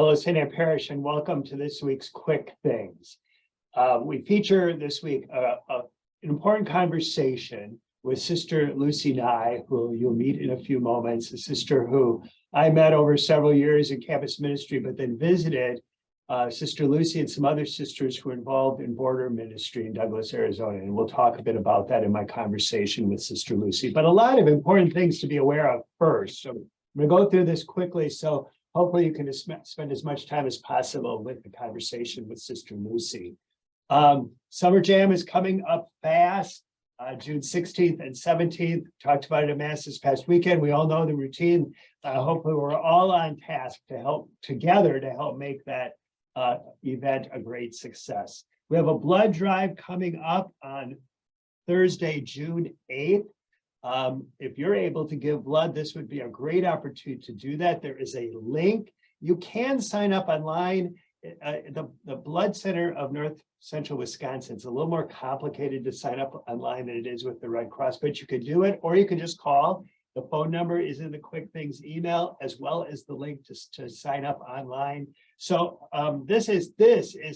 Hello, St. Anne Parish, and welcome to this week's Quick Things. We feature this week an important conversation with Sister Lucy Nye, who you'll meet in a few moments, a sister who I met over several years in campus ministry, but then visited Sister Lucy and some other sisters who are involved in border ministry in Douglas, Arizona. And we'll talk a bit about that in my conversation with Sister Lucy, but a lot of important things to be aware of first. So I'm going to go through this quickly. So hopefully you can spend as much time as possible with the conversation with Sister Lucy. Summer Jam is coming up fast, June 16th and 17th. Talked about it at Mass this past weekend. We all know the routine. Hopefully we're all on task to help together to help make that event a great success. We have a blood drive coming up on Thursday, June 8th. If you're able to give blood, this would be a great opportunity to do that. There is a link. You can sign up online. The Blood Center of North Central Wisconsin, it's a little more complicated to sign up online than it is with the Red Cross, but you could do it, or you can just call. The phone number is in the Quick Things email, as well as the link to sign up online. So this is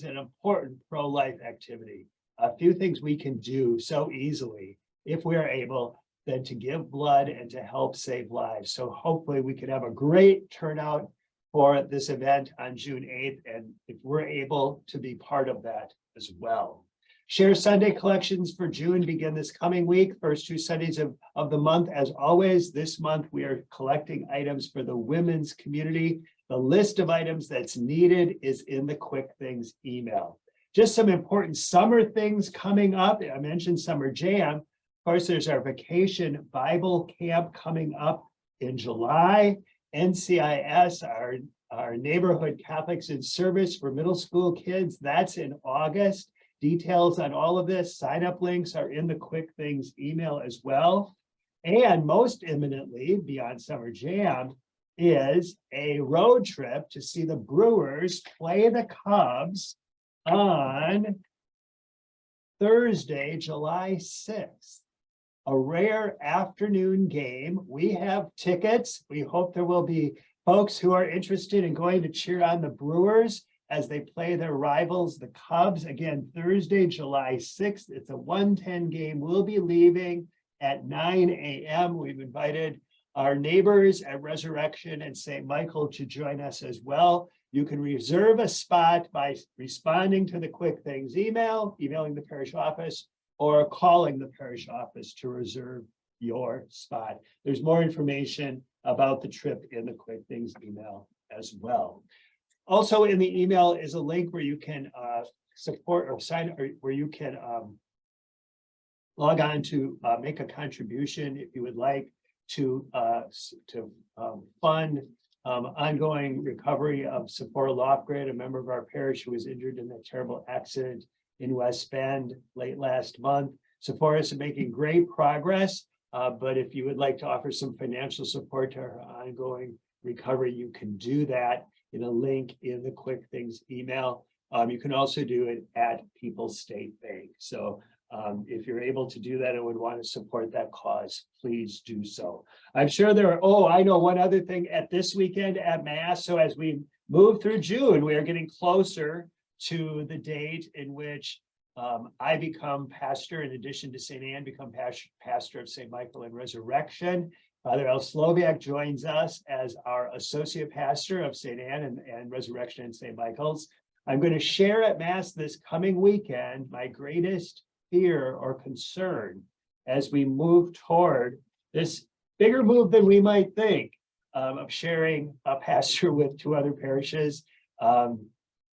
an important pro-life activity. A few things we can do so easily if we are able than to give blood and to help save lives. So hopefully we can have a great turnout for this event on June 8th. And if we're able to be part of that as well. Share Sunday collections for June begin this coming week, first two Sundays of the month. As always, this month we are collecting items for the women's community. The list of items that's needed is in the Quick Things email. Just some important summer things coming up. I mentioned Summer Jam. Of course, there's our vacation Bible camp coming up in July. NCIS, our neighborhood Catholics in Service for middle school kids, that's in August. Details on all of this, sign-up links are in the Quick Things email as well. And most imminently, beyond Summer Jam, is a road trip to see the Brewers play the Cubs on Thursday, July 6th. A rare afternoon game. We have tickets. We hope there will be folks who are interested in going to cheer on the Brewers as they play their rivals, the Cubs. Again, Thursday, July 6th. It's a 1:10 game. We'll be leaving at 9 a.m. We've invited our neighbors at Resurrection and St. Michael to join us as well. You can reserve a spot by responding to the Quick Things email, emailing the parish office, or calling the parish office to reserve your spot. There's more information about the trip in the Quick Things email as well. Also in the email is a link where you can support or sign, or where you can log on to make a contribution if you would like to fund ongoing recovery of Sephora Lofgren, a member of our parish who was injured in that terrible accident in West Bend late last month. Sephora is making great progress, but if you would like to offer some financial support to her ongoing recovery, you can do that in a link in the Quick Things email. You can also do it at People's State Bank. So if you're able to do that and would want to support that cause, please do so. I'm sure there are, I know one other thing at this weekend at Mass. So as we move through June, we are getting closer to the date in which I become pastor, in addition to St. Anne, become pastor of St. Michael and Resurrection. Father El Sloviak joins us as our associate pastor of St. Anne and Resurrection and St. Michael's. I'm going to share at Mass this coming weekend my greatest fear or concern as we move toward this bigger move than we might think of sharing a pastor with two other parishes.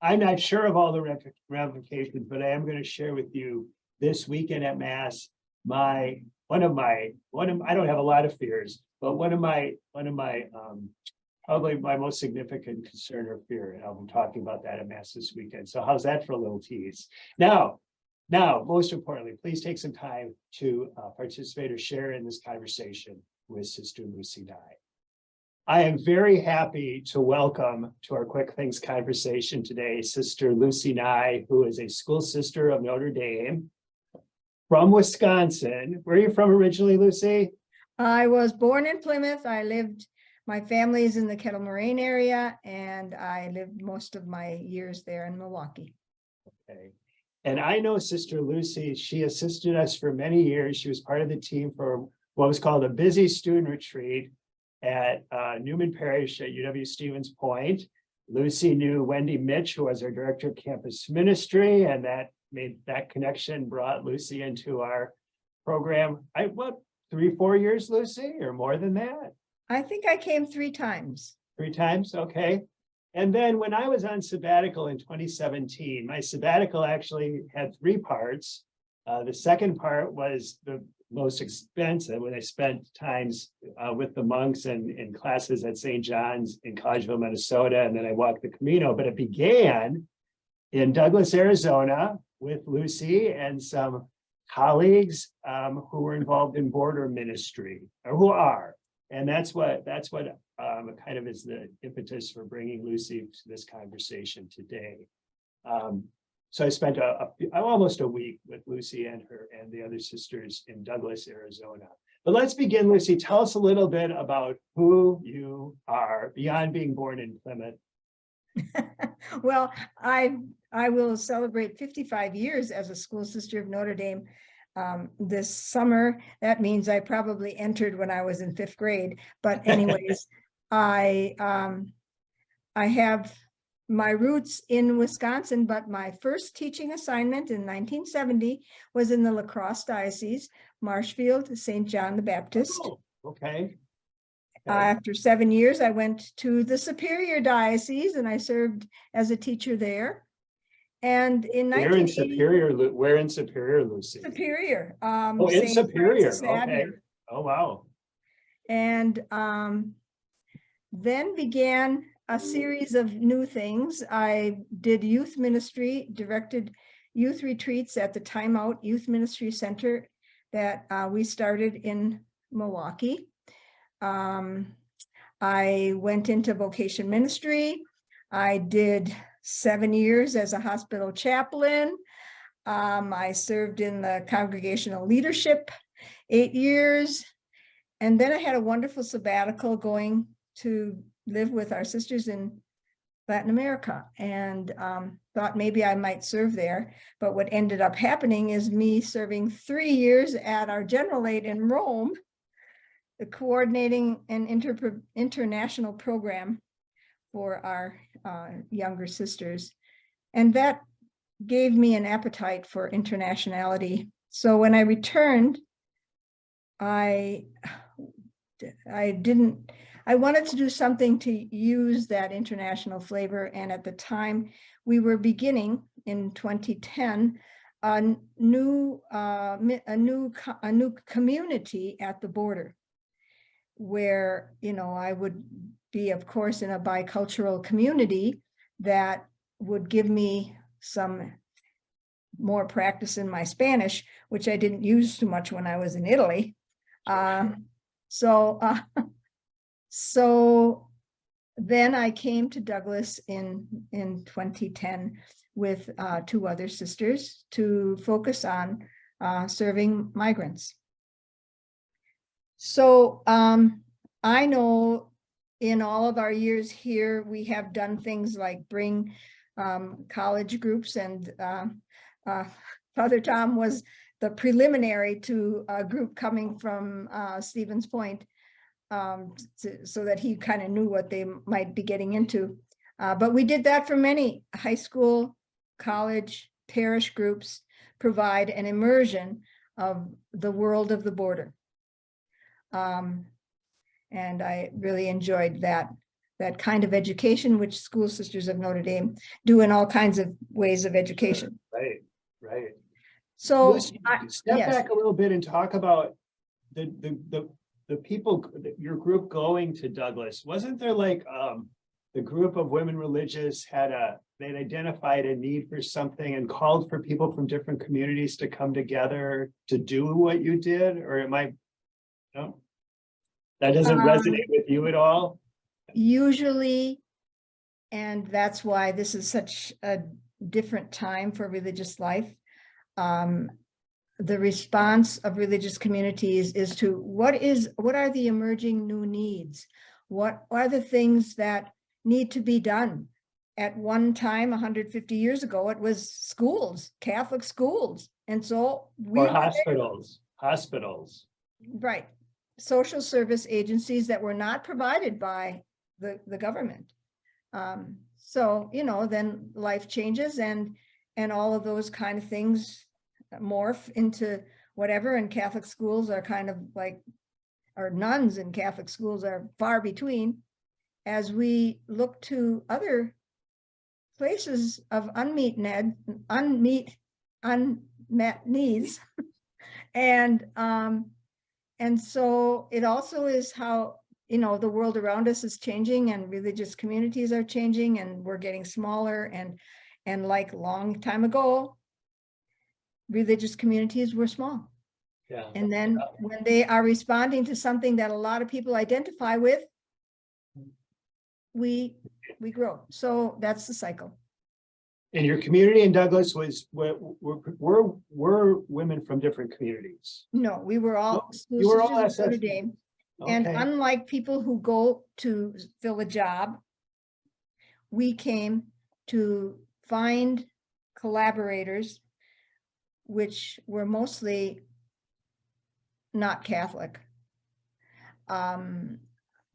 I'm not sure of all the ramifications, but I am going to share with you this weekend at Mass I don't have a lot of fears, but one of my probably my most significant concern or fear, and I'll be talking about that at Mass this weekend. So how's that for a little tease? Now, most importantly, please take some time to participate or share in this conversation with Sister Lucy Nye. I am very happy to welcome to our Quick Things conversation today, Sister Lucy Nye, who is a school sister of Notre Dame from Wisconsin. Where are you from originally, Lucy? I was born in Plymouth. I lived My family is in the Kettle Moraine area, and I lived most of my years there in Milwaukee. Okay. And I know Sister Lucy, she assisted us for many years. She was part of the team for what was called a busy student retreat at Newman Parish at UW-Stevens Point. Lucy knew Wendy Mitch, who was our director of campus ministry, and that connection brought Lucy into our program. What, 3-4 years, Lucy, or more than that? I think I came 3 times. 3 times, okay. And then when I was on sabbatical in 2017, my sabbatical actually had 3 parts. The second part was the most expensive, when I spent times with the monks and in classes at St. John's in Collegeville, Minnesota, and then I walked the Camino. But it began in Douglas, Arizona, with Lucy and some colleagues who were involved in border ministry, or who are. And that's what kind of is the impetus for bringing Lucy to this conversation today. So I spent almost a week with Lucy and the other sisters in Douglas, Arizona. But let's begin, Lucy. Tell us a little bit about who you are beyond being born in Plymouth. Well, I will celebrate 55 years as a school sister of Notre Dame this summer. That means I probably entered when I was in 5th grade. But anyways, I have my roots in Wisconsin, but my first teaching assignment in 1970 was in the La Crosse Diocese, Marshfield, St. John the Baptist. Oh, okay. After 7 years, I went to the Superior Diocese and I served as a teacher there. And in Where in Superior, Lucy? Superior. Oh, in St. Superior, Francis okay. Xavier. Oh, wow. And then began a series of new things. I did youth ministry, directed youth retreats at the Time Out Youth Ministry Center that we started in Milwaukee. I went into vocation ministry. I did 7 years as a hospital chaplain. I served in the congregational leadership 8 years. And then I had a wonderful sabbatical going to live with our sisters in Latin America, and thought maybe I might serve there. But what ended up happening is me serving 3 years at our general aid in Rome, coordinating an international program for our younger sisters. And that gave me an appetite for internationality. So when I returned, I wanted to do something to use that international flavor. And at the time we were beginning in 2010, a new community at the border, where, I would be, of course, in a bicultural community that would give me some more practice in my Spanish, which I didn't use too much when I was in Italy. So then I came to Douglas in 2010 with 2 other sisters to focus on serving migrants. So I know in all of our years here, we have done things like bring college groups, and Father Tom was the preliminary to a group coming from Stevens Point, so that he kind of knew what they might be getting into. But we did that for many high school, college, parish groups, provide an immersion of the world of the border. And I really enjoyed that kind of education, which School Sisters of Notre Dame do in all kinds of ways of education. Right. So Lucy, step back a little bit and talk about the people, your group going to Douglas. Wasn't there like the group of women religious they'd identified a need for something and called for people from different communities to come together to do what you did? Or it might, no, that doesn't resonate with you at all? Usually, and that's why this is such a different time for religious life. The response of religious communities is to what are the emerging new needs? what are the things that need to be done? At one time, 150 years ago, it was schools, Catholic schools. And so we Or were hospitals. right, social service agencies that were not provided by the government. So, you know, then life changes and all of those kind of things morph into whatever, and Catholic schools are kind of like, or nuns in Catholic schools are far between, as we look to other places of unmet needs. And so it also is how, you know, the world around us is changing and religious communities are changing and we're getting smaller, and like long time ago, religious communities were small. Yeah. And then when they are responding to something that a lot of people identify with, we grow. So that's the cycle. And your community in Douglas was, were women from different communities? No, we were all You were all school sisters of Notre SSD. Dame. And Okay. unlike people who go to fill a job, we came to find collaborators, which were mostly not Catholic.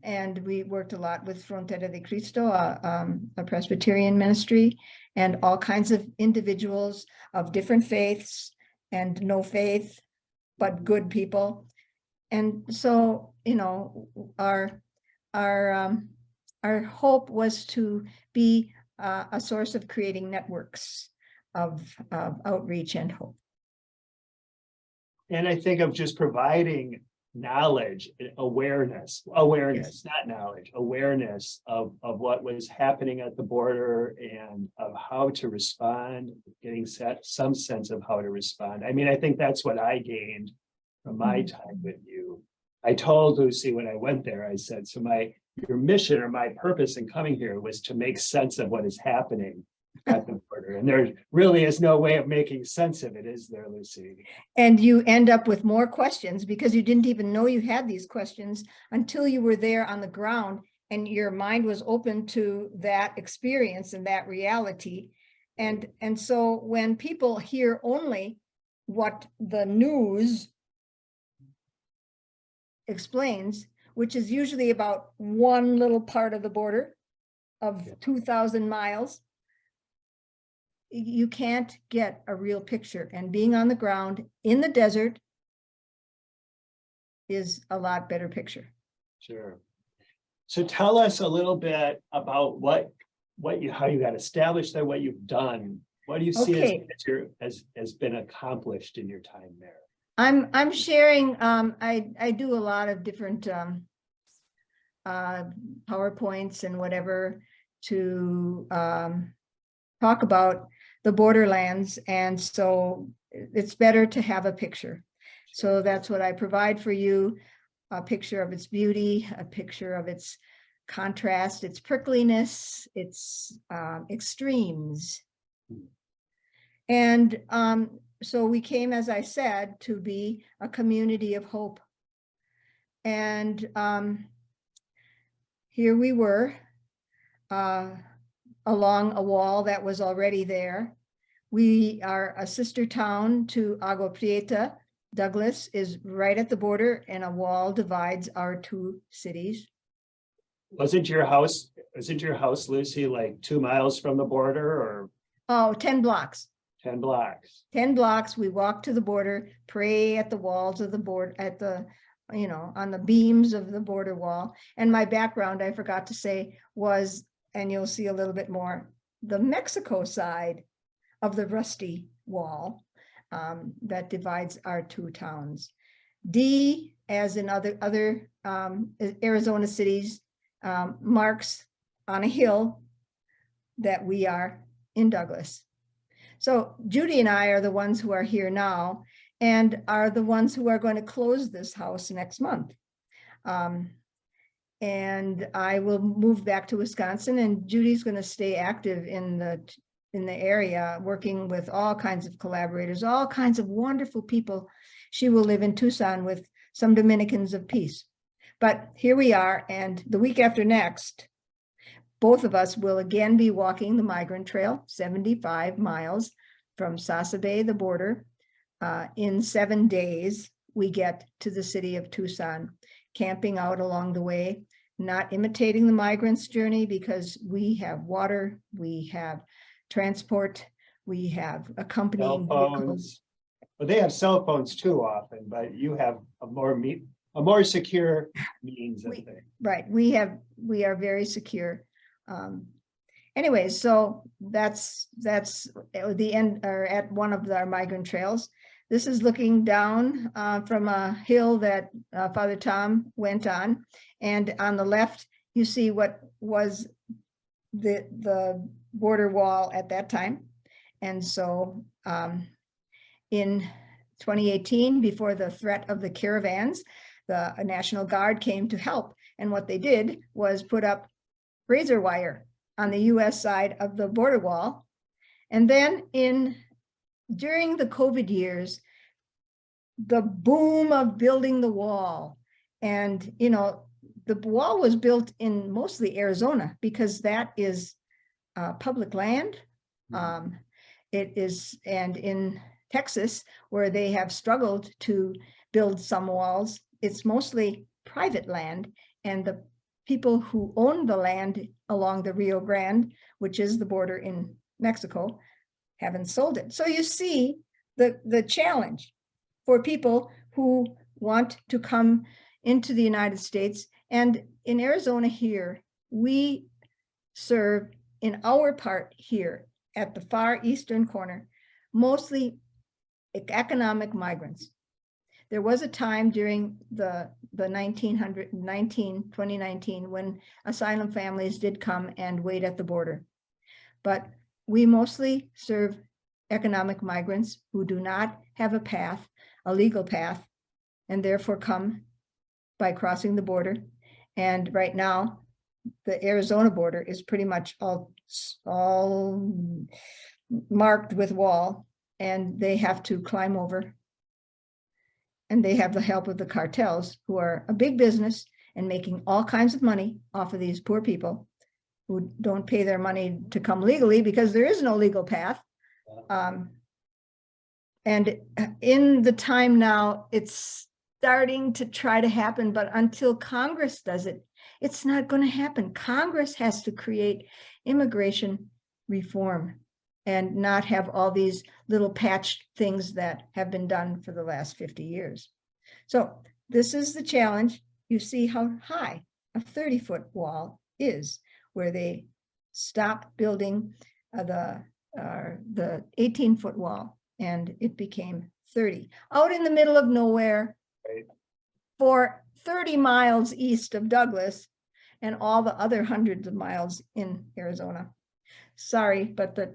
And we worked a lot with Frontera de Cristo, a Presbyterian ministry, and all kinds of individuals of different faiths and no faith, but good people. And so, you know, our hope was to be a source of creating networks of outreach and hope. And I think of just providing knowledge, awareness, not knowledge, awareness of what was happening at the border and of how to respond, getting some sense of how to respond. I mean, I think that's what I gained from my time with you. I told Lucy when I went there, I said, so your mission or my purpose in coming here was to make sense of what is happening at the border. And there really is no way of making sense of it, is there, Lucy? And you end up with more questions because you didn't even know you had these questions until you were there on the ground and your mind was open to that experience and that reality. And so when people hear only what the news explains, which is usually about one little part of the border of 2,000 miles, you can't get a real picture. And being on the ground in the desert is a lot better picture. Sure. So tell us a little bit about how you got established there, what you've done. What do you see as been accomplished in your time there? I'm sharing, I do a lot of different PowerPoints and whatever to talk about the borderlands. And so it's better to have a picture. So that's what I provide for you, a picture of its beauty, a picture of its contrast, its prickliness, its extremes. And so we came, as I said, to be a community of hope. And here we were along a wall that was already there. We are a sister town to Agua Prieta. Douglas is right at the border and a wall divides our two cities. Wasn't your house, Lucy, like 2 miles from the border or? Oh, 10 blocks. 10 blocks. 10 blocks. We walk to the border, pray at the walls of the border, at the, you know, on the beams of the border wall. And my background, I forgot to say, was, and you'll see a little bit more, the Mexico side of the rusty wall that divides our two towns. D, as in other Arizona cities, marks on a hill that we are in Douglas. So Judy and I are the ones who are here now and are the ones who are going to close this house next month. And I will move back to Wisconsin, and Judy's going to stay active in the area, working with all kinds of collaborators, all kinds of wonderful people. She will live in Tucson with some Dominicans of Peace. But here we are, and the week after next, both of us will again be walking the Migrant Trail, 75 miles from Sasabe, the border. In 7 days, we get to the city of Tucson, camping out along the way, not imitating the migrants' journey because we have water, we have transport, we have accompanying Cell vehicles. phones. Well, they have cell phones too often, but you have a more secure means of things. Right, we are very secure. Anyways, so that's the end, or at one of our migrant trails. This is looking down from a hill that Father Tom went on, and on the left you see what was the border wall at that time. And so in 2018, before the threat of the caravans, the National Guard came to help, and what they did was put up razor wire on the US side of the border wall. And then during the COVID years, the boom of building the wall, and the wall was built in mostly Arizona because that is public land. It is, and in Texas, where they have struggled to build some walls, it's mostly private land, and the people who own the land along the Rio Grande, which is the border in Mexico, haven't sold it. So you see the challenge for people who want to come into the United States. And in Arizona here, we serve in our part here at the far eastern corner, mostly economic migrants. There was a time during the 2019, when asylum families did come and wait at the border. But we mostly serve economic migrants who do not have a legal path, and therefore come by crossing the border. And right now, the Arizona border is pretty much all marked with wall, and they have to climb over. And they have the help of the cartels, who are a big business and making all kinds of money off of these poor people who don't pay their money to come legally because there is no legal path. And in the time now, it's starting to try to happen, but until Congress does it, it's not going to happen. Congress has to create immigration reform and not have all these little patched things that have been done for the last 50 years. So this is the challenge. You see how high a 30-foot wall is, where they stopped building the 18-foot wall, and it became 30. Out in the middle of nowhere, Right. For 30 miles east of Douglas and all the other hundreds of miles in Arizona. Sorry, but the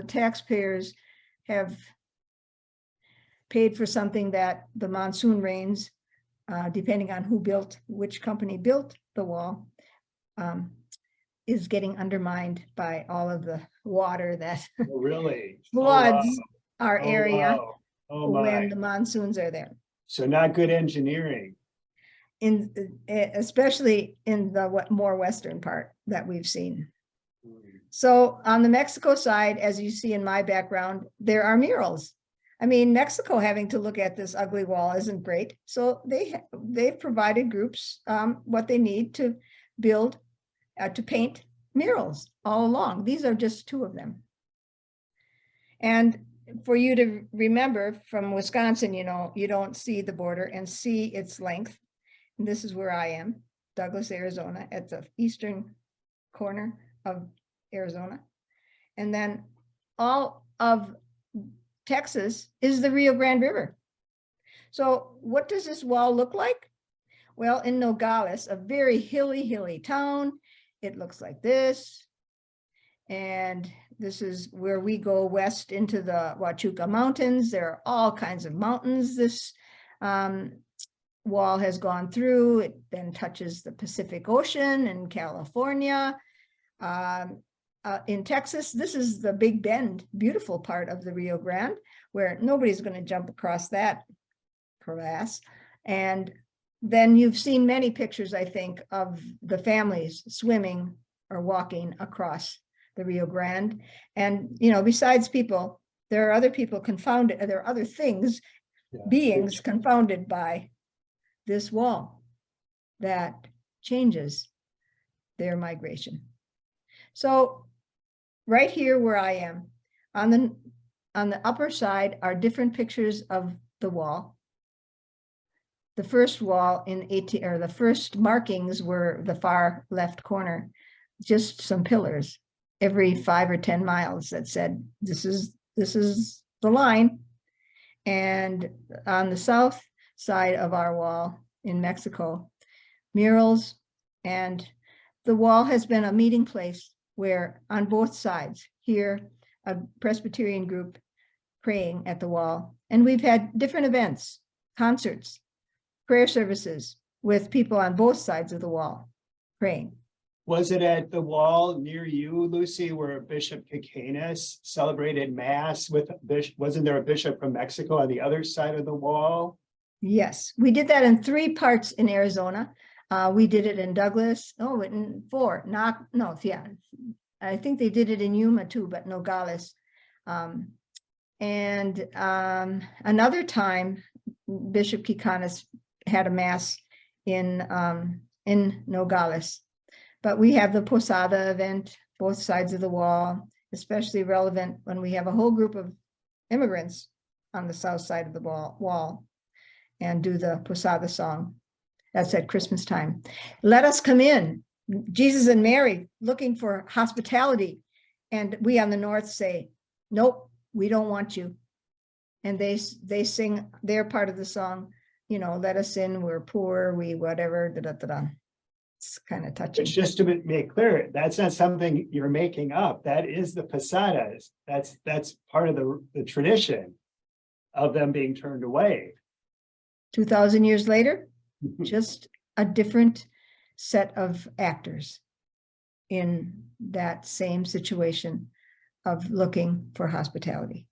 taxpayers have paid for something that the monsoon rains, depending on which company built the wall, is getting undermined by all of the water that Oh, really? floods our Oh, area wow. Oh, my. when the monsoons are there. So not good engineering. Especially in the more western part that we've seen. So on the Mexico side, as you see in my background, there are murals. I mean, Mexico having to look at this ugly wall isn't great. So they've provided groups what they need to build, to paint murals all along. These are just two of them. And for you to remember, from Wisconsin, you don't see the border and see its length. And this is where I am, Douglas, Arizona, at the eastern corner of Arizona. And then all of Texas is the Rio Grande River. So what does this wall look like? Well, in Nogales, a very hilly town, it looks like this. And this is where we go west into the Huachuca Mountains. There are all kinds of mountains this wall has gone through. It then touches the Pacific Ocean and California. In Texas, this is the Big Bend, beautiful part of the Rio Grande, where nobody's going to jump across that crevasse. And then you've seen many pictures, I think, of the families swimming or walking across the Rio Grande. And, besides people, there are other people confounded, there are other things, beings confounded by this wall that changes their migration. So right here where I am, on the upper side are different pictures of the wall. The first wall the first markings were the far left corner, just some pillars every 5 or 10 miles that said, this is the line. And on the south side of our wall in Mexico, murals, and the wall has been a meeting place where on both sides, here, a Presbyterian group praying at the wall. And we've had different events, concerts, prayer services with people on both sides of the wall praying. Was it at the wall near you, Lucy, where Bishop Cacanis celebrated Mass with wasn't there a bishop from Mexico on the other side of the wall? Yes, we did that in 3 parts in Arizona. We did it in Douglas. In 4. I think they did it in Yuma too, but Nogales. Another time, Bishop Cacanis had a Mass in Nogales. But we have the Posada event, both sides of the wall, especially relevant when we have a whole group of immigrants on the south side of the wall and do the Posada song. That's at Christmas time. Let us come in, Jesus and Mary looking for hospitality. And we on the north say, nope, we don't want you. And they sing their part of the song, let us in, we're poor, we whatever, da-da-da-da. It's kind of touching. It's just to make clear, that's not something you're making up. That is the Posadas. That's part of the tradition of them being turned away. 2,000 years later, just a different set of actors in that same situation of looking for hospitality.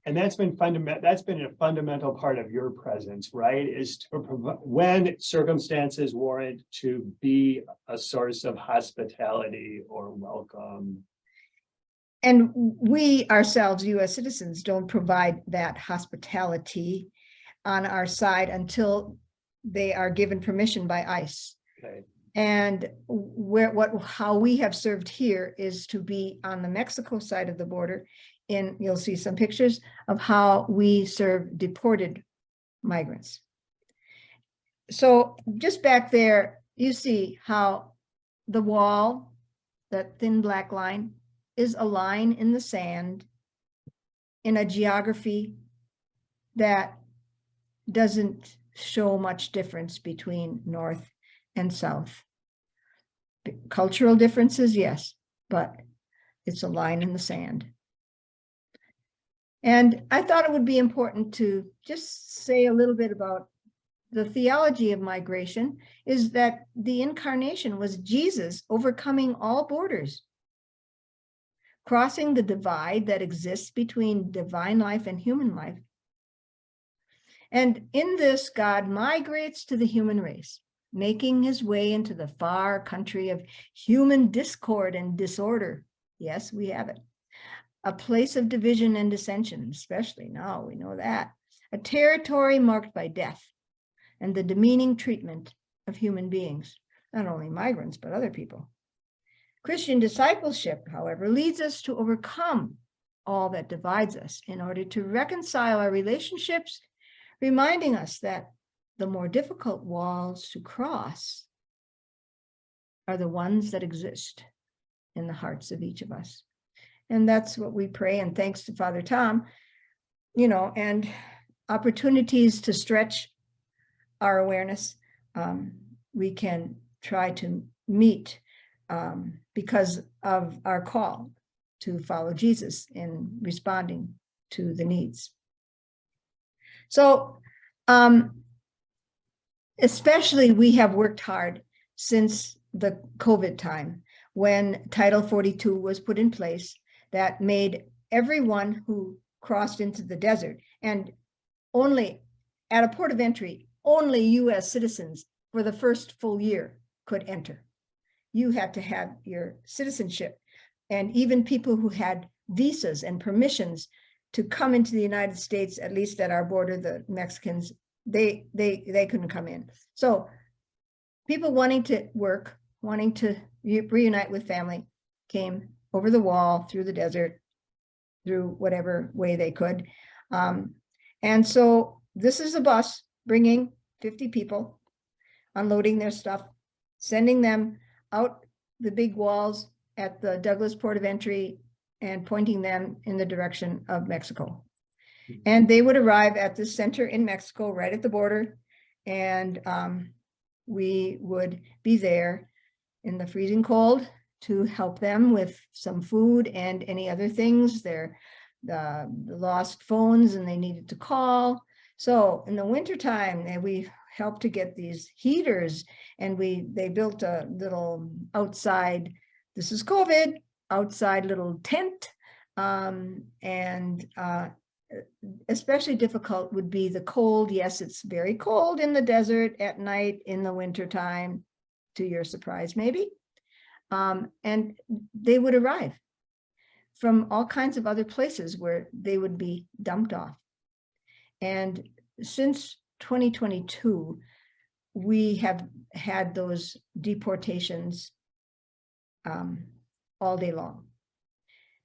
And that's been a fundamental part of your presence, right? Is to provide, when circumstances warrant, to be a source of hospitality or welcome. And we ourselves, US citizens, don't provide that hospitality on our side until they are given permission by ICE. Okay. And how we have served here is to be on the Mexico side of the border. And you'll see some pictures of how we serve deported migrants. So just back there, you see how the wall, that thin black line, is a line in the sand in a geography that doesn't show much difference between north and south. Cultural differences, yes, but it's a line in the sand. And I thought it would be important to just say a little bit about the theology of migration, is that the incarnation was Jesus overcoming all borders, crossing the divide that exists between divine life and human life. And in this, God migrates to the human race, making his way into the far country of human discord and disorder. Yes, we have it. A place of division and dissension, especially now, we know that. A territory marked by death and the demeaning treatment of human beings, not only migrants, but other people. Christian discipleship, however, leads us to overcome all that divides us in order to reconcile our relationships, reminding us that the more difficult walls to cross are the ones that exist in the hearts of each of us. And that's what we pray. And thanks to Father Tom, and opportunities to stretch our awareness, we can try to meet because of our call to follow Jesus in responding to the needs. So, especially we have worked hard since the COVID time, when Title 42 was put in place, that made everyone who crossed into the desert, and only at a port of entry only US citizens for the first full year could enter. You had to have your citizenship, and even people who had visas and permissions to come into the United States, at least at our border, the Mexicans, they couldn't come in. So people wanting to work, wanting to reunite with family, came over the wall, through the desert, through whatever way they could. And so this is a bus bringing 50 people, unloading their stuff, sending them out the big walls at the Douglas Port of Entry and pointing them in the direction of Mexico. And they would arrive at the center in Mexico, right at the border. And we would be there in the freezing cold to help them with some food and any other things. The lost phones and they needed to call. So in the wintertime, we helped to get these heaters, and they built a little outside, this is COVID, outside little tent. And especially difficult would be the cold. Yes, it's very cold in the desert at night in the wintertime, to your surprise, maybe. And they would arrive from all kinds of other places where they would be dumped off. And since 2022, we have had those deportations all day long.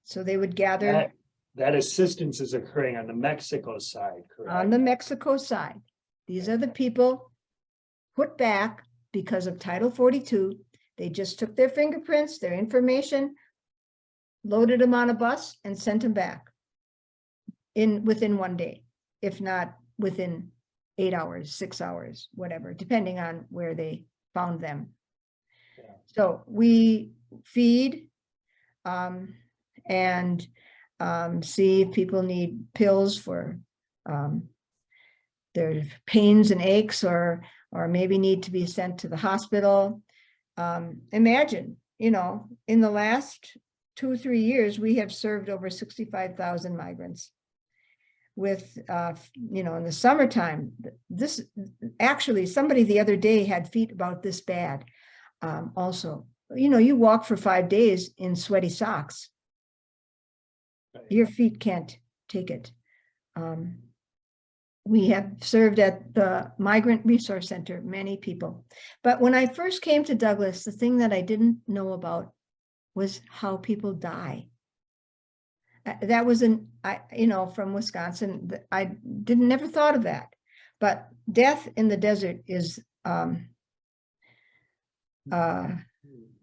So they would gather. That assistance is occurring on the Mexico side, correct? On the Mexico side. These are the people put back because of Title 42. They just took their fingerprints, their information, loaded them on a bus and sent them back within 1 day, if not within 8 hours, 6 hours, whatever, depending on where they found them. Yeah. So we feed and see if people need pills for their pains and aches, or maybe need to be sent to the hospital. Imagine, in the last 2 or 3 years, we have served over 65,000 migrants. With, in the summertime, this actually, somebody the other day had feet about this bad. Also, you walk for 5 days in sweaty socks. Right. Your feet can't take it. We have served at the Migrant Resource Center, many people. But when I first came to Douglas, the thing that I didn't know about was how people die. That was from Wisconsin. I never thought of that. But death in the desert is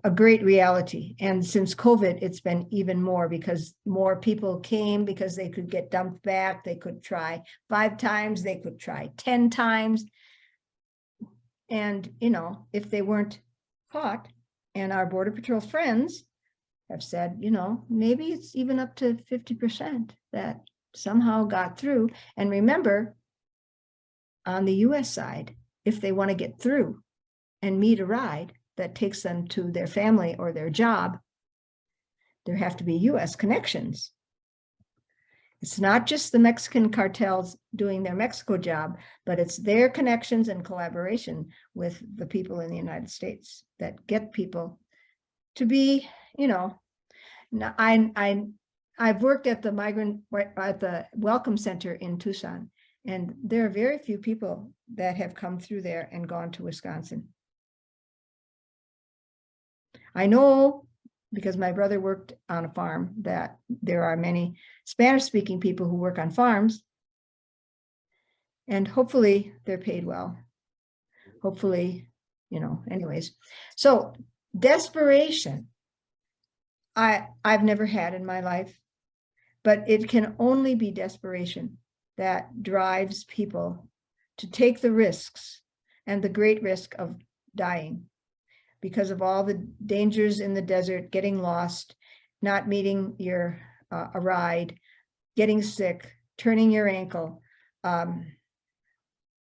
a great reality. And since COVID, it's been even more, because more people came because they could get dumped back. They could try 5 times, they could try 10 times. And, if they weren't caught, and our Border Patrol friends have said, maybe it's even up to 50% that somehow got through. And remember, on the US side, if they want to get through and meet a ride that takes them to their family or their job, there have to be US connections. It's not just the Mexican cartels doing their Mexico job, but it's their connections and collaboration with the people in the United States that get people to be, I've worked at the Welcome Center in Tucson, and there are very few people that have come through there and gone to Wisconsin. I know, because my brother worked on a farm, that there are many Spanish-speaking people who work on farms, and hopefully they're paid well. Hopefully, anyways. So desperation, I've never had in my life, but it can only be desperation that drives people to take the risks, and the great risk of dying, because of all the dangers in the desert, getting lost, not meeting a ride, getting sick, turning your ankle,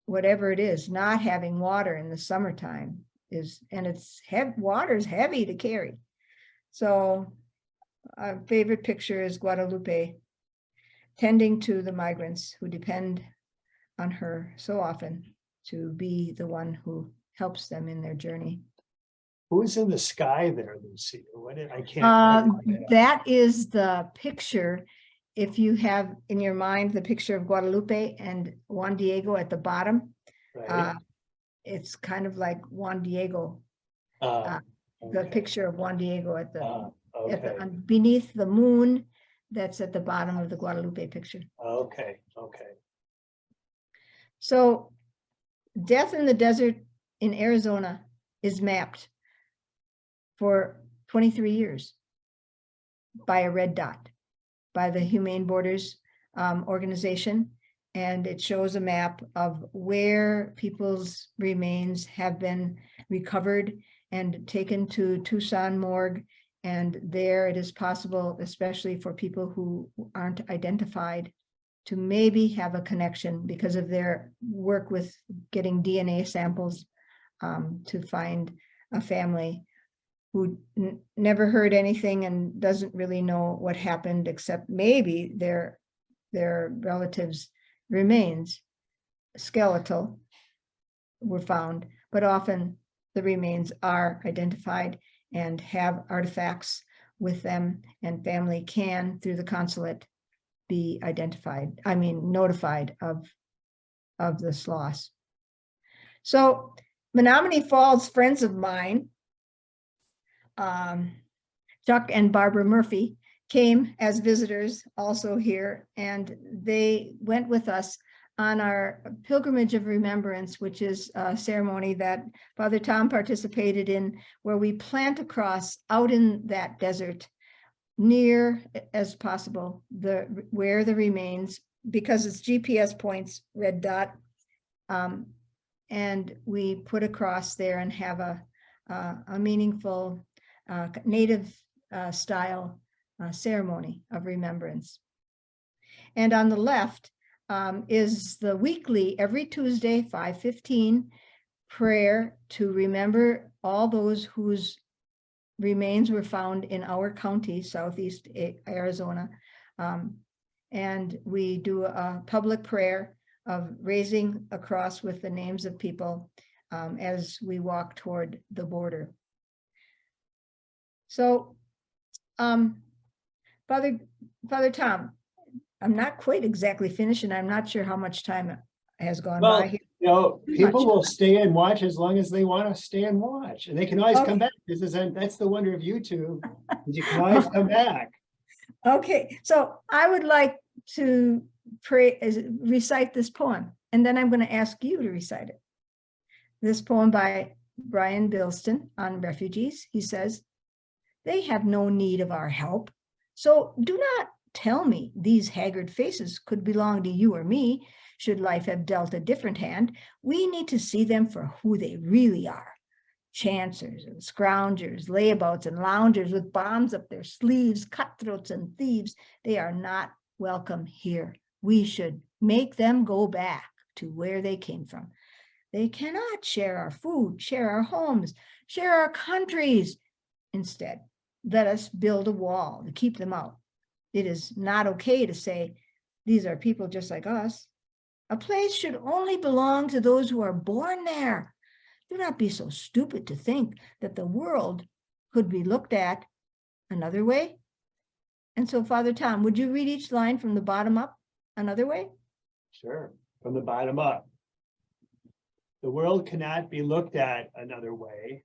whatever it is, not having water in the summertime water is heavy to carry. So our favorite picture is Guadalupe tending to the migrants who depend on her so often. to be the one who helps them in their journey. Who's in the sky there, Lucy? I can't. That is the picture. If you have in your mind the picture of Guadalupe and Juan Diego at the bottom, Right. it's kind of like Juan Diego, Uh, the okay. picture of Juan Diego at the, Okay. beneath the moon that's at the bottom of the Guadalupe picture. Okay. Okay. So death in the desert in Arizona is mapped for 23 years by a red dot, by the Humane Borders organization. And it shows a map of where people's remains have been recovered and taken to Tucson morgue. And there it is possible, especially for people who aren't identified, to maybe have a connection because of their work with getting DNA samples to find a family who never heard anything and doesn't really know what happened, except maybe their relatives' remains, skeletal, were found, but often the remains are identified and have artifacts with them, and family can, through the consulate, be notified of this loss. So Menominee Falls friends of mine, Chuck and Barbara Murphy, came as visitors also here, and they went with us on our pilgrimage of remembrance, which is a ceremony that Father Tom participated in, where we plant a cross out in that desert, near as possible where the remains, because it's GPS points, red dot, and we put a cross there and have a meaningful native style ceremony of remembrance. And on the left is the weekly, every Tuesday, 5:15 prayer to remember all those whose remains were found in our county, Southeast Arizona. And we do a public prayer of raising a cross with the names of people as we walk toward the border. So, Father Tom, I'm not quite exactly finished, and I'm not sure how much time has gone by here. People will stay and watch as long as they want to stay and watch, and they can always come back. That's the wonder of YouTube. You can always come back. Okay, so I would like to recite this poem, and then I'm going to ask you to recite it. This poem by Brian Bilston on refugees. He says, "They have no need of our help, so do not tell me these haggard faces could belong to you or me. Should life have dealt a different hand, we need to see them for who they really are. Chancers and scroungers, layabouts and loungers with bombs up their sleeves, cutthroats and thieves, they are not welcome here. We should make them go back to where they came from. They cannot share our food, share our homes, share our countries. Instead, let us build a wall to keep them out. It is not okay to say, these are people just like us. A place should only belong to those who are born there. Do not be so stupid to think that the world could be looked at another way." And so, Father Tom, would you read each line from the bottom up another way? Sure, from the bottom up. The world cannot be looked at another way.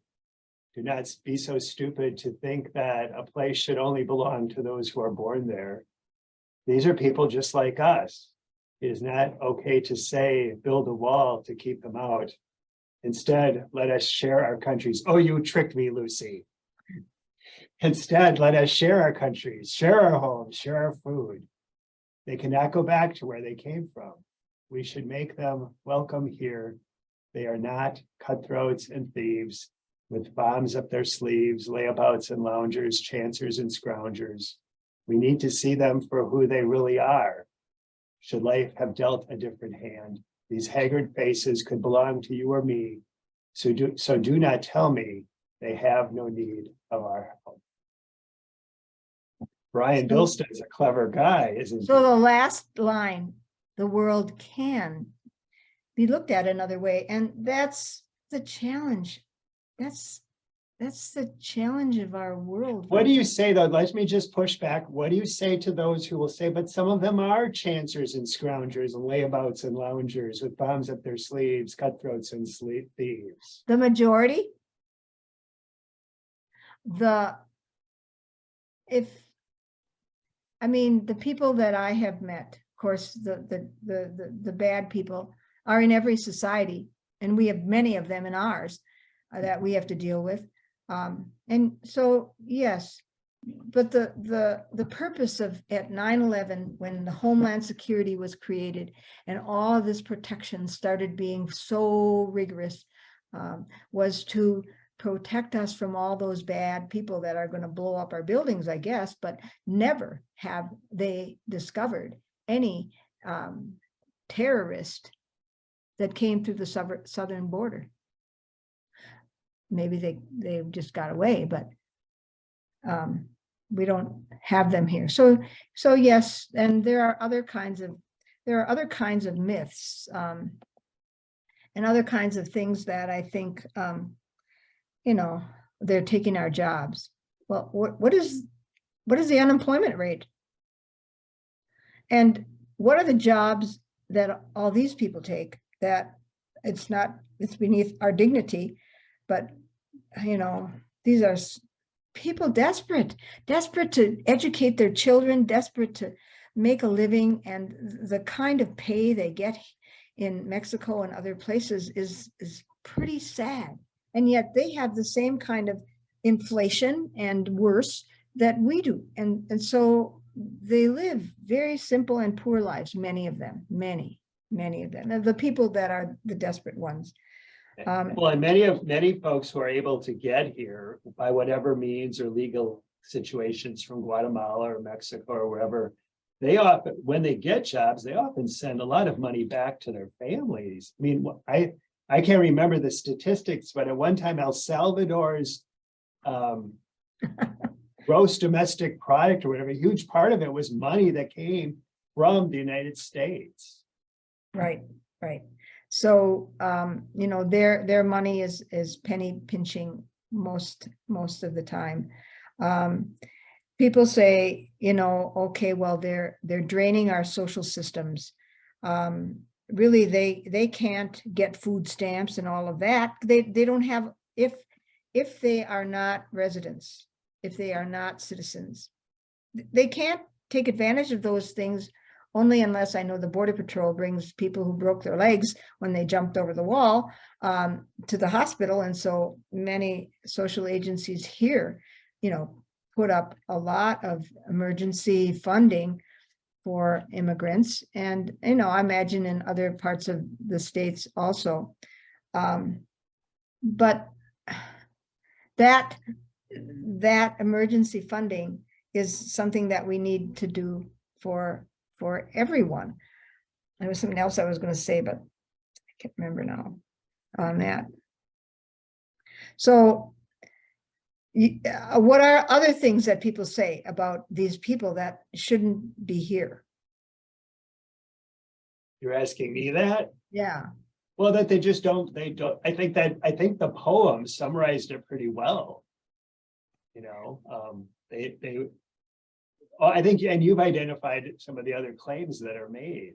Do not be so stupid to think that a place should only belong to those who are born there. These are people just like us. It is not okay to say, build a wall to keep them out. Instead, let us share our countries. Oh, you tricked me, Lucy. Instead, let us share our countries, share our homes, share our food. They cannot go back to where they came from. We should make them welcome here. They are not cutthroats and thieves with bombs up their sleeves, layabouts and loungers, chancers and scroungers. We need to see them for who they really are. Should life have dealt a different hand, these haggard faces could belong to you or me. So do not tell me they have no need of our help. Brian Bilston is a clever guy, isn't he? So the last line, the world can be looked at another way. And that's the challenge. That's the challenge of our world. What do you say though? Let me just push back. What do you say to those who will say, but some of them are chancers and scroungers and layabouts and loungers with bombs up their sleeves, cutthroats and thieves? The majority, the people that I have met, of course, the bad people are in every society, and we have many of them in ours that we have to deal with. And so, yes, but the purpose of at 9/11, when the Homeland Security was created and all of this protection started being so rigorous, was to protect us from all those bad people that are going to blow up our buildings, I guess, but never have they discovered any terrorist that came through the southern border. Maybe they just got away, but we don't have them here. So yes, and there are other kinds of myths and other kinds of things that I think they're taking our jobs. Well, what is the unemployment rate? And what are the jobs that all these people take that it's beneath our dignity, but these are people desperate to educate their children, desperate to make a living, and the kind of pay they get in Mexico and other places is pretty sad. And yet they have the same kind of inflation and worse that we do. And so they live very simple and poor lives, many of them, many of them, and the people that are the desperate ones. Well, and many folks who are able to get here by whatever means or legal situations from Guatemala or Mexico or wherever, they often, when they get jobs, they often send a lot of money back to their families. I mean, I can't remember the statistics, but at one time El Salvador's gross domestic product or whatever, a huge part of it was money that came from the United States. Right. So, their money is penny pinching most of the time. People say, okay, well, they're draining our social systems. Really, they can't get food stamps and all of that. They don't have, if they are not residents, if they are not citizens, they can't take advantage of those things. Only unless I know the Border Patrol brings people who broke their legs when they jumped over the wall to the hospital. And so many social agencies here, put up a lot of emergency funding for immigrants. And, I imagine in other parts of the states also. But that emergency funding is something that we need to do for everyone. There was something else I was going to say, but I can't remember now on that. So what are other things that people say about these people that shouldn't be here? You're asking me that? Yeah. Well, that they don't, I think the poem summarized it pretty well. I think, and you've identified some of the other claims that are made.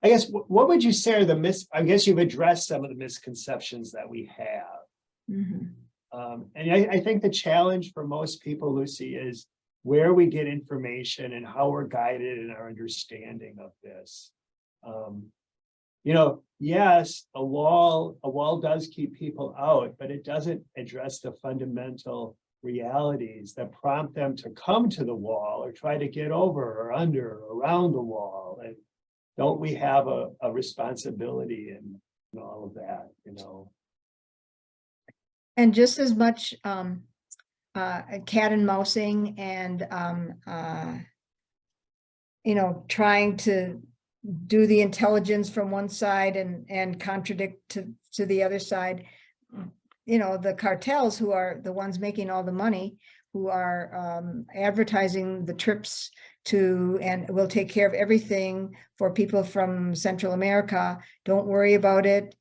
I guess, what would you say are I guess you've addressed some of the misconceptions that we have. Mm-hmm. And I think the challenge for most people, Lucy, is where we get information and how we're guided in our understanding of this. Yes, a wall does keep people out, but it doesn't address the fundamental realities that prompt them to come to the wall or try to get over or under or around the wall. And don't we have a responsibility in all of that, And just as much cat and mousing and trying to do the intelligence from one side and contradict to the other side. The cartels, who are the ones making all the money, who are advertising the trips to, and will take care of everything for people from Central America. Don't worry about it.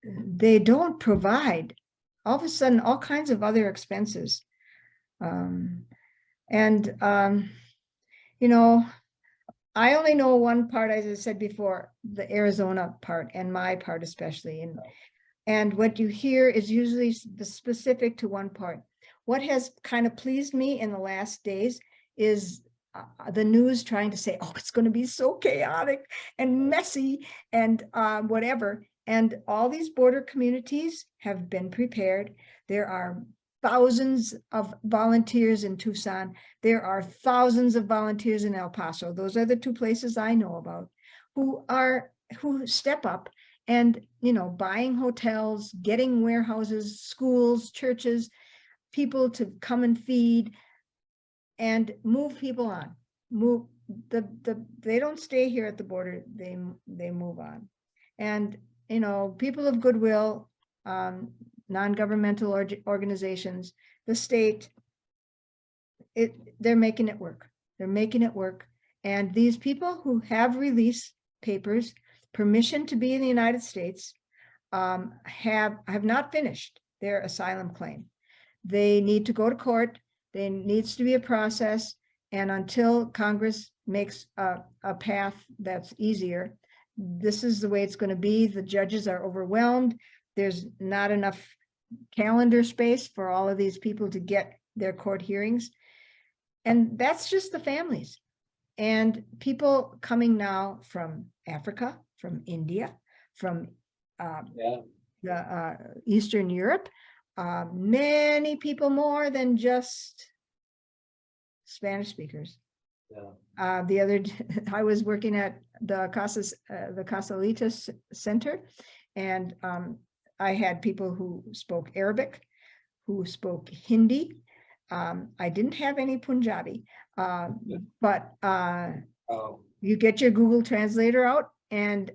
They don't provide, all of a sudden, all kinds of other expenses. You know, I only know one part, as I said before, the Arizona part, and my part especially. And what you hear is usually specific to one part. What has kind of pleased me in the last days is the news trying to say, oh, it's going to be so chaotic and messy and whatever. And all these border communities have been prepared. There are thousands of volunteers in Tucson. There are thousands of volunteers in El Paso. Those are the two places I know about who step up and, you know, buying hotels, getting warehouses, schools, churches, people to come and feed and move people on. They don't stay here at the border. They move on. And, you know, people of goodwill, non-governmental organizations, the state, they're making it work. They're making it work. And these people who have release papers, permission to be in the United States, have not finished their asylum claim. They need to go to court. There needs to be a process. And until Congress makes a path that's easier, this is the way it's going to be. The judges are overwhelmed. There's not enough calendar space for all of these people to get their court hearings. And that's just the families. And people coming now from Africa, from India, from Eastern Europe, many people more than just Spanish speakers. Yeah. The other, I was working at the Casalita Center, and I had people who spoke Arabic, who spoke Hindi. I didn't have any Punjabi, but you get your Google Translator out and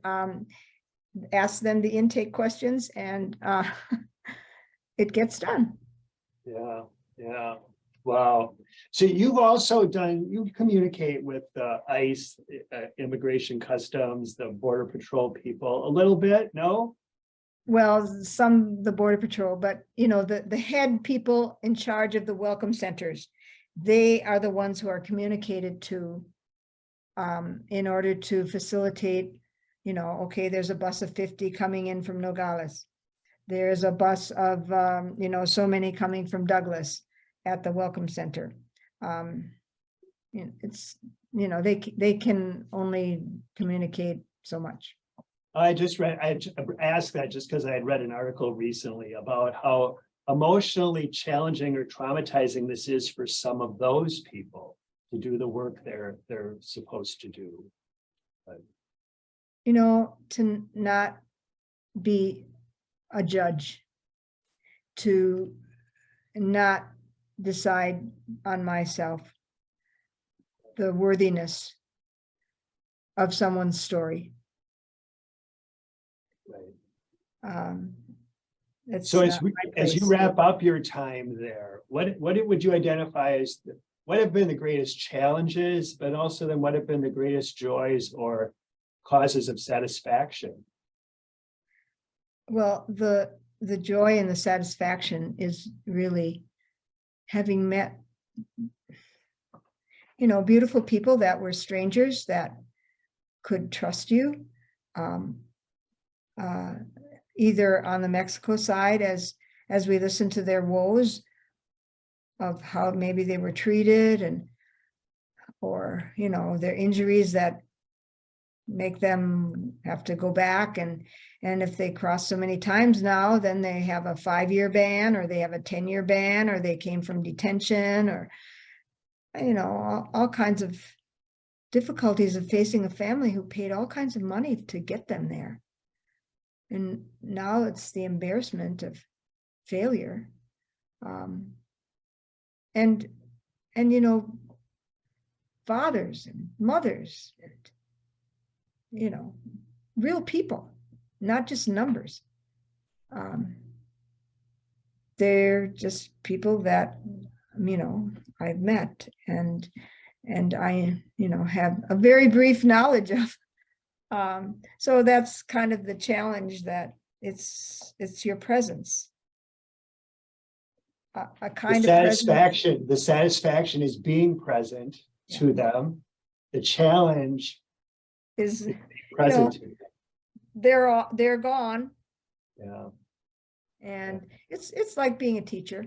ask them the intake questions, and it gets done. Yeah, yeah. Wow. So you've also you communicate with the ICE, Immigration Customs, the Border Patrol people a little bit, no? Well, the Border Patrol, but you know, the head people in charge of the welcome centers, they are the ones who are communicated to in order to facilitate, you know, okay, there's a bus of 50 coming in from Nogales. There's a bus of, you know, so many coming from Douglas at the welcome center. It's, you know, they can only communicate so much. I asked that just because I had read an article recently about how emotionally challenging or traumatizing this is for some of those people to do the work they're supposed to do. But, you know, to not be a judge, to not decide on myself the worthiness of someone's story. right. So as you wrap up your time there, what would you identify as what have been the greatest challenges, but also then what have been the greatest joys or causes of satisfaction? Well, the joy and the satisfaction is really having met, you know, beautiful people that were strangers that could trust you, either on the Mexico side as we listened to their woes of how maybe they were treated or, you know, their injuries that make them have to go back. And if they cross so many times now, then they have a 5-year ban, or they have a 10-year ban, or they came from detention, or, you know, all kinds of difficulties of facing a family who paid all kinds of money to get them there. And now it's the embarrassment of failure. And you know, fathers and mothers, and, you know, real people, not just numbers. they're just people that, I've met and I, have a very brief knowledge of. So that's kind of the challenge, that it's your presence. A kind of presence. The satisfaction is being present to them. The challenge Is, is present to them. they're gone. Yeah. And it's like being a teacher.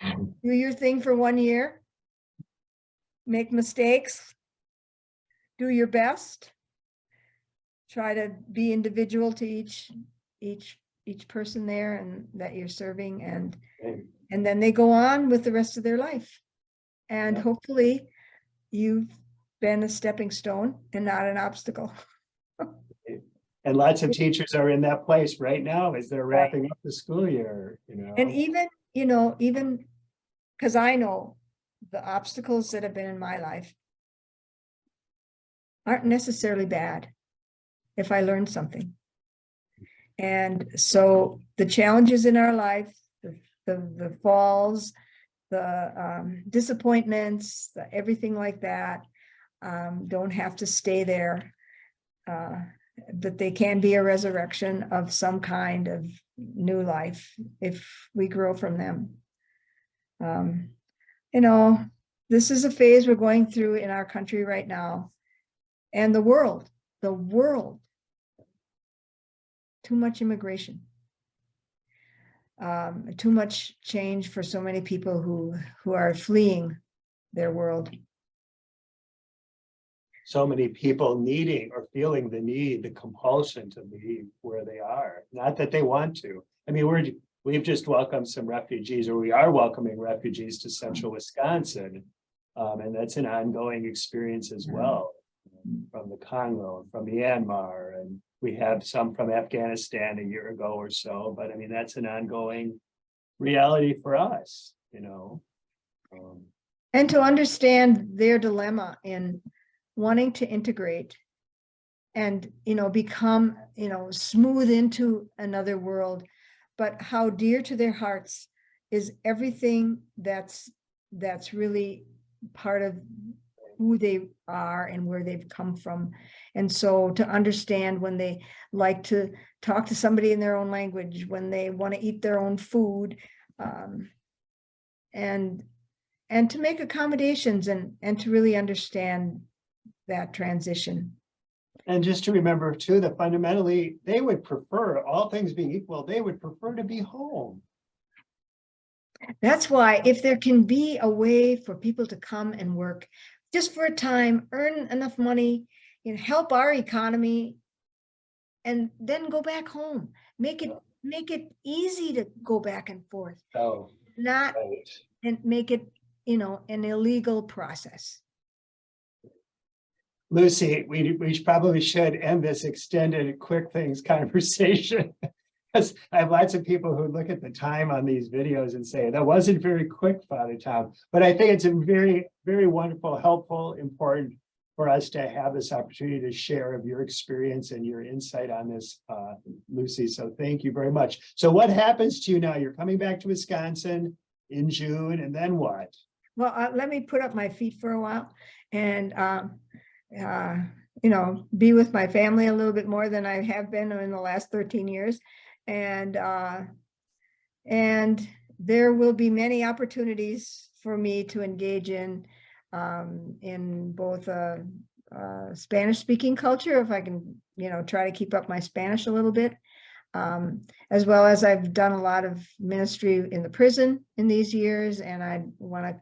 Do your thing for 1 year, make mistakes, do your best, try to be individual to each person there and that you're serving, and then they go on with the rest of their life. And Yeah. hopefully you've been a stepping stone and not an obstacle. And lots of teachers are in that place right now as they're Right. wrapping up the school year, And even because I know the obstacles that have been in my life aren't necessarily bad if I learned something. And so the challenges in our life, the falls, the disappointments, everything like that, don't have to stay there. But they can be a resurrection of some kind of new life if we grow from them. This is a phase we're going through in our country right now, and the world, too much immigration, too much change for so many people who are fleeing their world. So many people needing or feeling the need, the compulsion to leave where they are, not that they want to. I mean, we've just welcomed some refugees, or we are welcoming refugees to central Wisconsin. And that's an ongoing experience as well, from the Congo, from Myanmar, and we have some from Afghanistan a year ago or so, but I mean, that's an ongoing reality for us, And to understand their dilemma in wanting to integrate and, become, smooth into another world, but how dear to their hearts is everything that's really part of who they are and where they've come from. And so to understand when they like to talk to somebody in their own language, when they want to eat their own food, and to make accommodations and to really understand that transition. And just to remember too, that fundamentally they would prefer, all things being equal, they would prefer to be home. That's why if there can be a way for people to come and work just for a time, earn enough money, help our economy, and then go back home, make it easy to go back and forth, not Right. and make it, an illegal process. Lucy, we probably should end this extended quick things conversation. Because I have lots of people who look at the time on these videos and say, that wasn't very quick, Father Tom. But I think it's a very, very wonderful, helpful, important for us to have this opportunity to share of your experience and your insight on this, Lucy. So thank you very much. So what happens to you now? You're coming back to Wisconsin in June, and then what? Well, let me put up my feet for a while and, be with my family a little bit more than I have been in the last 13 years. And there will be many opportunities for me to engage in both Spanish speaking culture, if I can, try to keep up my Spanish a little bit, as well as I've done a lot of ministry in the prison in these years, and I want to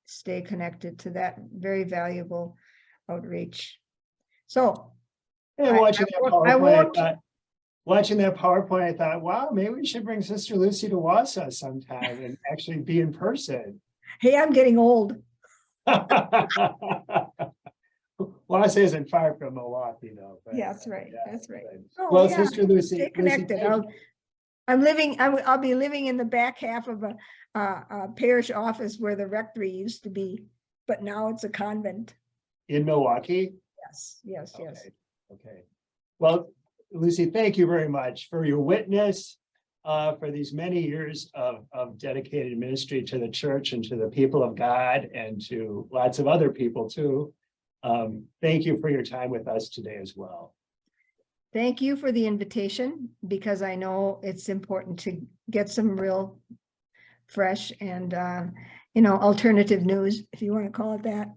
stay connected to that very valuable outreach. So And watching that PowerPoint, I thought, wow, maybe we should bring Sister Lucy to Wausau sometime and actually be in person. Hey, I'm getting old. Wausau isn't far from Milwaukee, though. But, yeah, that's right. Yeah, that's right. But, well, yeah, Sister Lucy, stay connected. I'll be living in the back half of a parish office where the rectory used to be, but now it's a convent. In Milwaukee? Yes. Okay. Well, Lucy, thank you very much for your witness, for these many years of dedicated ministry to the church and to the people of God and to lots of other people too. Thank you for your time with us today as well. Thank you for the invitation, because I know it's important to get some real fresh and, alternative news, if you want to call it that.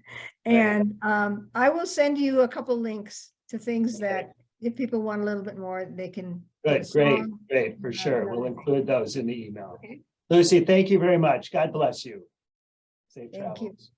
And I will send you a couple links to things that if people want a little bit more, they can. Good, great, for sure. We'll include those in the email. Lucy, thank you very much. God bless you. Safe Thank you. travels.